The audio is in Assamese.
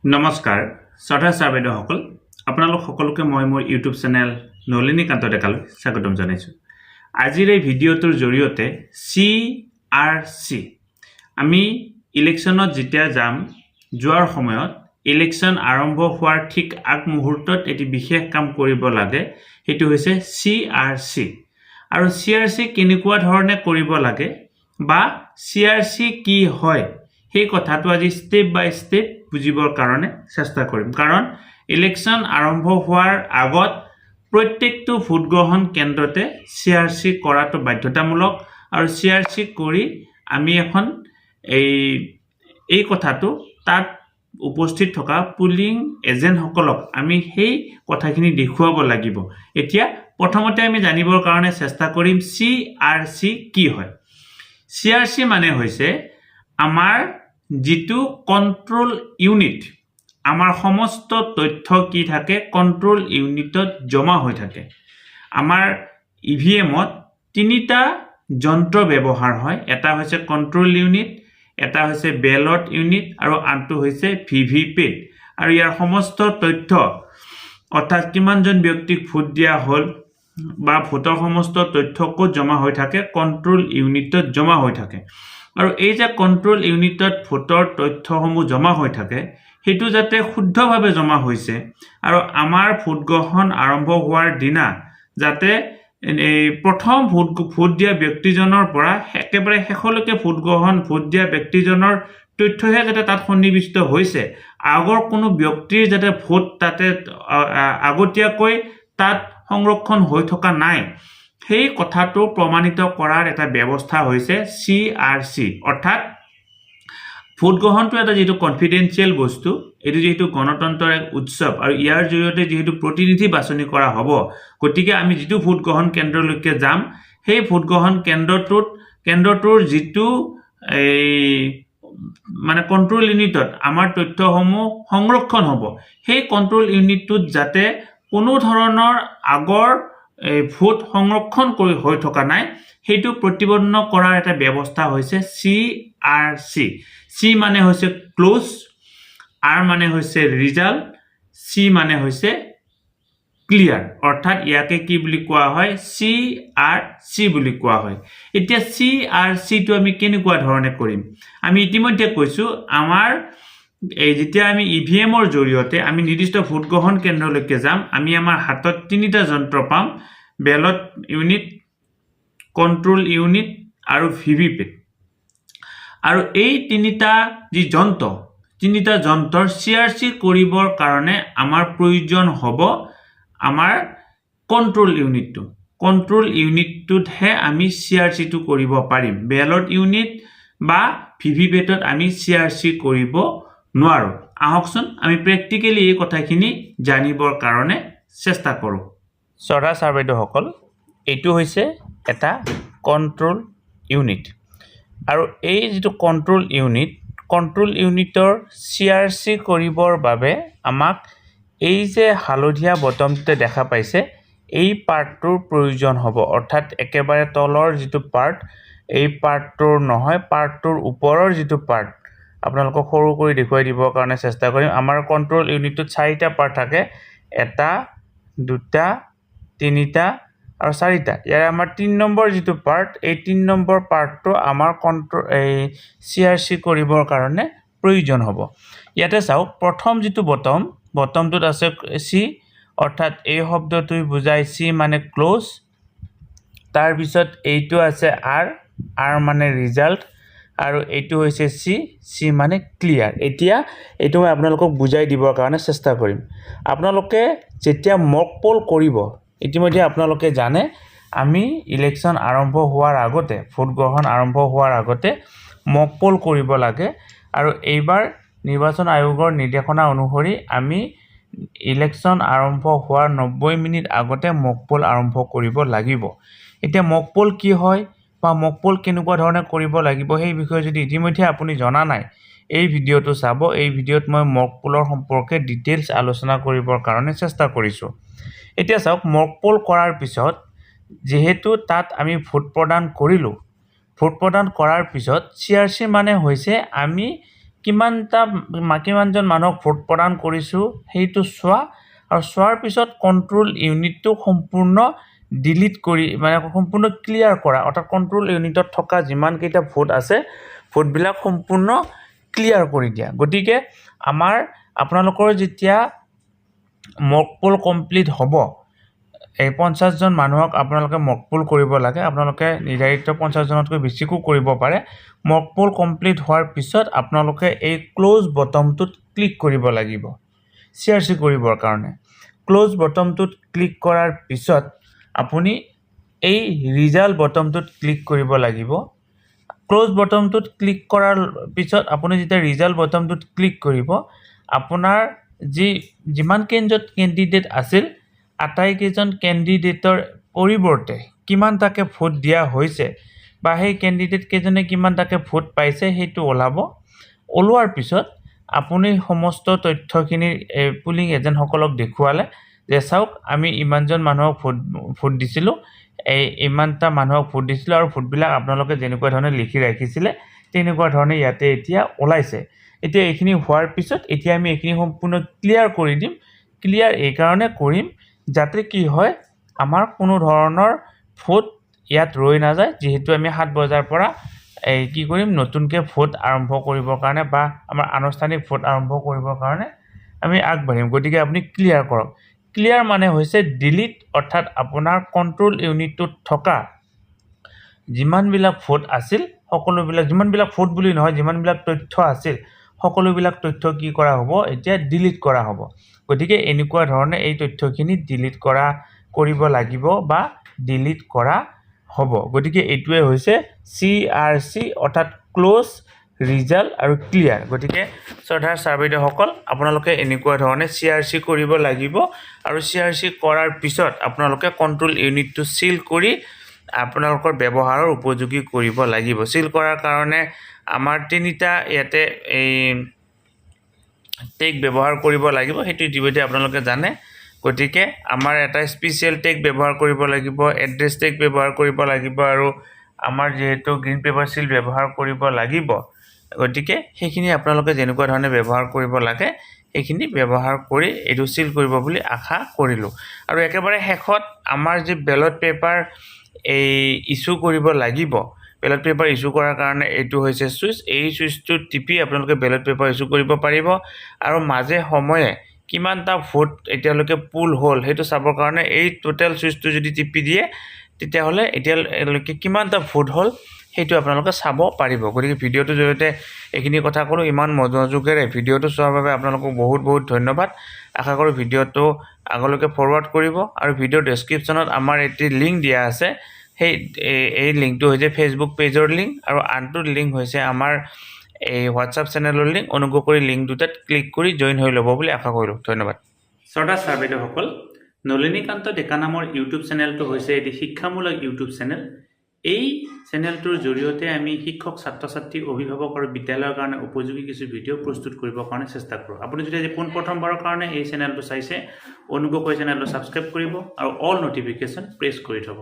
নমস্কাৰ শ্ৰদ্ধা ছাৰ-বাইদেউসকল আপোনালোক সকলোকে মই মোৰ ইউটিউব চেনেল নলিনীকান্ত ডেকালৈ স্বাগতম জনাইছোঁ। আজিৰ এই ভিডিঅ'টোৰ জৰিয়তে CRC আমি ইলেকশ্যনত যেতিয়া যোৱাৰ সময়ত ইলেকশ্যন আৰম্ভ হোৱাৰ ঠিক আগমুহূৰ্তত এটি বিশেষ কাম কৰিব লাগে, সেইটো হৈছে CRC। আৰু CRC কেনেকুৱা ধৰণে কৰিব লাগে বা CRC কি হয় সেই কথাটো আজি ষ্টেপ বাই ষ্টেপ বুজিবৰ কাৰণে চেষ্টা কৰিম। কাৰণ ইলেকশ্যন আৰম্ভ হোৱাৰ আগত প্ৰত্যেকটো ভোটগ্ৰহণ কেন্দ্ৰতে CRC কৰাটো বাধ্যতামূলক আৰু CRC কৰি আমি এখন এই কথাটো তাত উপস্থিত থকা পুলিং এজেণ্টসকলক আমি সেই কথাখিনি দেখুৱাব লাগিব। এতিয়া প্ৰথমতে আমি জানিবৰ কাৰণে চেষ্টা কৰিম CRC কি হয়। CRC মানে হৈছে আমাৰ যিটো কন্ট্ৰোল ইউনিট, আমাৰ সমস্ত তথ্য কি থাকে কন্ট্ৰোল ইউনিটত জমা হৈ থাকে। আমাৰ ইভিএমত তিনিটা যন্ত্ৰ ব্যৱহাৰ হয়, এটা হৈছে কন্ট্ৰোল ইউনিট, এটা হৈছে বেলট ইউনিট আৰু আনটো হৈছে ভিভিপেট। আৰু ইয়াৰ সমস্ত তথ্য অৰ্থাৎ কিমানজন ব্যক্তিক ভোট দিয়া হ'ল বা ভোটৰ সমস্ত তথ্য ক'ত জমা হৈ থাকে কন্ট্ৰোল ইউনিটত জমা হৈ থাকে। আৰু এই যে কন্ট্ৰোল ইউনিটত ভোটৰ তথ্যসমূহ জমা হৈ থাকে সেইটো যাতে শুদ্ধভাৱে জমা হৈছে আৰু আমাৰ ভোটগ্ৰহণ আৰম্ভ হোৱাৰ দিনা যাতে প্ৰথম ভোট দিয়া ব্যক্তিজনৰ পৰা একেবাৰে শেষলৈকে ভোট দিয়া ব্যক্তিজনৰ তথ্যহে যাতে তাত সন্নিৱিষ্ট হৈছে, আগৰ কোনো ব্যক্তিৰ যাতে ভোট তাতে আগতীয়াকৈ তাত সংৰক্ষণ হৈ থকা নাই, সেই কথাটো প্ৰমাণিত কৰাৰ এটা ব্যৱস্থা হৈছে CRC। অৰ্থাৎ ভোটগ্ৰহণটো এটা যিটো কনফিডেন্সিয়েল বস্তু, এইটো যিহেতু গণতন্ত্ৰৰ এক উৎসৱ আৰু ইয়াৰ জৰিয়তে যিহেতু প্ৰতিনিধি বাছনি কৰা হ'ব, গতিকে আমি যিটো ভোটগ্ৰহণ কেন্দ্ৰলৈকে যাম সেই ভোটগ্ৰহণ কেন্দ্ৰটোৰ যিটো মানে কন্ট্ৰোল ইউনিটত আমাৰ তথ্যসমূহ সংৰক্ষণ হ'ব, সেই কন্ট্ৰোল ইউনিটটোত যাতে কোনো ধৰণৰ আগৰ ভোট সংৰক্ষণ কৰি হৈ থকা নাই সেইটো প্ৰতিবন্ধ কৰাৰ এটা ব্যৱস্থা হৈছে CRC। C মানে হৈছে ক্লোজ, R মানে হৈছে ৰিজাল্ট, C মানে হৈছে ক্লিয়াৰ। অৰ্থাৎ ইয়াকে কি বুলি কোৱা হয় CRC বুলি কোৱা হয়। এতিয়া CRCটো আমি কেনেকুৱা ধৰণে কৰিম? আমি ইতিমধ্যে কৈছোঁ আমাৰ যেতিয়া আমি ইভিএমৰ জৰিয়তে আমি নিৰ্দিষ্ট ভোটগ্ৰহণ কেন্দ্ৰলৈকে যাম, আমি আমাৰ হাতত তিনিটা যন্ত্ৰ পাম, বেলট ইউনিট, কন্ট্ৰোল ইউনিট আৰু ভিভিপেট। আৰু এই তিনিটা যন্ত্ৰৰ CRC কৰিবৰ কাৰণে আমাৰ প্ৰয়োজন হ'ব আমাৰ কন্ট্ৰোল ইউনিটটো। কন্ট্ৰোল ইউনিটটোতহে আমি CRCটো কৰিব পাৰিম। বেলট ইউনিট বা ভিভিপেটত আমি CRC কৰিব নোৱাৰোঁ। আহকচোন আমি প্ৰেক্টিকেলি এই কথাখিনি জানিবৰ কাৰণে চেষ্টা কৰোঁ। শ্ৰদ্ধা ছাৰ-বাইদেউসকল, এইটো হৈছে এটা কন্ট্ৰোল ইউনিট আৰু এই যিটো কন্ট্ৰোল ইউনিটৰ CRC কৰিবৰ বাবে আমাক এই যে হালধীয়া বটনটো দেখা পাইছে এই পাৰ্টটোৰ প্ৰয়োজন হ'ব। অৰ্থাৎ একেবাৰে তলৰ যিটো পাৰ্ট, এই পাৰ্টটোৰ নহয়, পাৰ্টটোৰ ওপৰৰ যিটো পাৰ্ট আপোনালোকক সৰু কৰি দেখুৱাই দিবৰ কাৰণে চেষ্টা কৰিম। আমাৰ কন্ট্ৰোল ইউনিটটোত 4টা পাৰ্ট থাকে, 1, 2, 3 আৰু 4টা। ইয়াৰে আমাৰ 3 নম্বৰ যিটো পাৰ্ট, এই 3 নম্বৰ পাৰ্টটো আমাৰ CRC কৰিবৰ কাৰণে প্ৰয়োজন হ'ব। ইয়াতে চাওক, প্ৰথম যিটো বটমটোত আছে C, অৰ্থাৎ এই শব্দটোই বুজাই C মানে ক্লোজ। তাৰপিছত এইটো আছে R মানে ৰিজাল্ট আৰু এইটো হৈছে C মানে ক্লিয়াৰ। এতিয়া এইটো মই আপোনালোকক বুজাই দিবৰ কাৰণে চেষ্টা কৰিম। আপোনালোকে যেতিয়া মক পোল কৰিব, ইতিমধ্যে আপোনালোকে জানে আমি ইলেকশ্যন আৰম্ভ হোৱাৰ আগতে, ভোটগ্ৰহণ আৰম্ভ হোৱাৰ আগতে মক পোল কৰিব লাগে আৰু এইবাৰ নিৰ্বাচন আয়োগৰ নিৰ্দেশনা অনুসৰি আমি ইলেকশ্যন আৰম্ভ হোৱাৰ 90 মিনিট আগতে মক পোল আৰম্ভ কৰিব লাগিব। এতিয়া মক পোল কি হয় বা মক পোল কেনেকুৱা ধৰণে কৰিব লাগিব সেই বিষয়ে যদি ইতিমধ্যে আপুনি জনা নাই, এই ভিডিঅ'টো চাব। এই ভিডিঅ'ত মই মক পোলৰ সম্পৰ্কে ডিটেইলছ আলোচনা কৰিবৰ কাৰণে চেষ্টা কৰিছোঁ। এতিয়া চাওক, মক পোল কৰাৰ পিছত যিহেতু তাত আমি ভোট প্ৰদান কৰিলোঁ, ভোট প্ৰদান কৰাৰ পিছত CRC মানে হৈছে আমি কিমানজন মানুহক ভোট প্ৰদান কৰিছোঁ সেইটো চোৱা আৰু চোৱাৰ পিছত কণ্ট্ৰল ইউনিটটো সম্পূৰ্ণ ডিলিট কৰি মানে সম্পূৰ্ণ ক্লিয়াৰ কৰা অৰ্থাৎ কণ্ট্ৰল ইউনিটত থকা যিমানকেইটা ভোট আছে ভোটবিলাক সম্পূৰ্ণ ক্লিয়াৰ কৰি দিয়া গতিকে আপোনালোকৰ যেতিয়া মক পোল কমপ্লিট হ'ব এই 50 জন মানুহক আপোনালোকে মক পোল কৰিব লাগে আপোনালোকে নিৰ্ধাৰিত 50 জনতকৈ বেছিকো কৰিব পাৰে মক পোল কমপ্লিট হোৱাৰ পিছত আপোনালোকে এই ক্লোজ বটমটোত ক্লিক কৰিব লাগিব CRC কৰিবৰ কাৰণে ক্লোজ বটমটোত ক্লিক কৰাৰ পিছত আপুনি এই ৰিজাল্ট বটমটোত ক্লিক কৰিব লাগিব ক্লোজ বটমটোত ক্লিক কৰাৰ পিছত আপুনি যেতিয়া ৰিজাল্ট বটমটোত ক্লিক কৰিব আপোনাৰ যিমান কেণ্ডিডেট আছিল আটাইকেইজন কেণ্ডিডেটৰ পৰিৱৰ্তে কিমানটাকে ভোট দিয়া হৈছে বা সেই কেণ্ডিডেট কেইজনে কিমানটাকে ভোট পাইছে সেইটো ওলোৱাৰ পিছত আপুনি সমস্ত তথ্যখিনি পুলিং এজেণ্টসকলক দেখুৱালে যে চাওক আমি ইমানজন মানুহক ভোট দিছিলোঁ ইমানটা মানুহক ভোট দিছিলোঁ আৰু ভোটবিলাক আপোনালোকে যেনেকুৱা ধৰণে লিখি ৰাখিছিলে তেনেকুৱা ধৰণে ইয়াতে এতিয়া ওলাইছে এতিয়া এইখিনি হোৱাৰ পিছত এতিয়া আমি এইখিনি সম্পূৰ্ণ ক্লিয়াৰ কৰি দিম ক্লিয়াৰ এই কাৰণে কৰিম যাতে কি হয় আমাৰ কোনো ধৰণৰ ভোট ইয়াত ৰৈ নাযায় যেহেতু আমি 7 বজাৰ পৰা কি কৰিম নতুনকৈ ভোট আৰম্ভ কৰিবৰ কাৰণে বা আমাৰ আনুষ্ঠানিক ভোট আৰম্ভ কৰিবৰ কাৰণে আমি আগবাঢ়িম গতিকে আপুনি ক্লিয়াৰ কৰক ক্লিয়াৰ মানে হৈছে ডিলিট অৰ্থাৎ আপোনাৰ কণ্ট্ৰল ইউনিটটোত থকা যিমানবিলাক ভোট আছিল সকলোবিলাক যিমানবিলাক ভোট বুলি নহয় যিমানবিলাক তথ্য আছিল সকলোবিলাক তথ্য কি কৰা হ'ব এতিয়া ডিলিট কৰা হ'ব গতিকে এনেকুৱা ধৰণে এই তথ্যখিনি ডিলিট কৰিব লাগিব বা ডিলিট কৰা হ'ব গতিকে এইটোৱে হৈছে CRC অৰ্থাৎ ক্লোজ ৰিজাল্ট আৰু ক্লিয়াৰ গতিকে শ্ৰদ্ধাৰ ছাৰ বাইদেউসকল আপোনালোকে এনেকুৱা ধৰণে CRC কৰিব লাগিব আৰু CRC কৰাৰ পিছত আপোনালোকে কণ্ট্ৰল ইউনিটটো সিল কৰি আপোনালোকৰ ব্যৱহাৰৰ উপযোগী কৰিব লাগিব সিল কৰাৰ কাৰণে আমাৰ তিনিটা ইয়াতে এই টেগ ব্যৱহাৰ কৰিব লাগিব সেইটো ইতিমধ্যে আপোনালোকে জানে গতিকে আমাৰ এটা স্পেচিয়েল টেগ ব্যৱহাৰ কৰিব লাগিব এড্ৰেছ টেগ ব্যৱহাৰ কৰিব লাগিব আৰু আমাৰ যেহেতু গ্ৰীণ পেপাৰ সিল ব্যৱহাৰ কৰিব লাগিব গতিকে সেইখিনি আপোনালোকে যেনেকুৱা ধৰণে ব্যৱহাৰ কৰিব লাগে এইখিনি ব্যৱহাৰ কৰি এইটো সিল কৰিব বুলি আশা কৰিলোঁ আৰু একেবাৰে শেষত আমাৰ যে বেলট পেপাৰ ইস্যু কৰিব লাগিব বেলট পেপাৰ ইস্যু কৰাৰ কাৰণে এইটো হৈছে সুইচ এই সুইচটো টিপি আপোনালোকে বেলট পেপাৰ ইস্যু কৰিব পাৰিব আৰু মাজে সময়ে কিমানটা ভোট এতিয়ালৈকে পুল হ'ল সেইটো চাবৰ কাৰণে এই টোটেল সুইচটো যদি টিপি দিয়ে তেতিয়াহ'লে এতিয়ালৈকে কিমানটা ভোট হ'ল সেইটো আপোনালোকে চাব পাৰিব গতিকে ভিডিঅ'টোৰ জৰিয়তে এইখিনি কথা ক'লোঁ ইমান মনোযোগেৰে ভিডিঅ'টো চোৱাৰ বাবে আপোনালোকক বহুত বহুত ধন্যবাদ আশা কৰোঁ ভিডিঅ'টো আগলৈকে ফৰৱাৰ্ড কৰিব আৰু ভিডিঅ'ৰ ডেছক্ৰিপশ্যনত আমাৰ এটি লিংক দিয়া আছে এই লিংকটো হৈছে ফেচবুক পেজৰ লিংক আৰু আনটো লিংক হৈছে আমাৰ এই হোৱাটছআপ চেনেলৰ লিংক অনুগ্ৰহ কৰি লিংক দুটাত ক্লিক কৰি জইন হৈ ল'ব বুলি আশা কৰিলোঁ ধন্যবাদ শ্ৰদ্ধাৰ ছাৰ বাইদেউসকল নলিনীকান্ত ডেকা নামৰ ইউটিউব চেনেলটো হৈছে এটি শিক্ষামূলক ইউটিউব চেনেল এই চেনেলটোৰ জৰিয়তে আমি শিক্ষক ছাত্ৰ ছাত্ৰী অভিভাৱক আৰু বিদ্যালয়ৰ কাৰণে উপযোগী কিছু ভিডিঅ' প্ৰস্তুত কৰিবৰ কাৰণে চেষ্টা কৰোঁ আপুনি যদি আজি পোনপ্ৰথমবাৰৰ কাৰণে এই চেনেলটো চাইছে অনুগ্ৰহ কৰি চেনেলটো ছাবস্ক্ৰাইব কৰিব আৰু অল নটিফিকেশ্যন প্ৰেছ কৰি থ'ব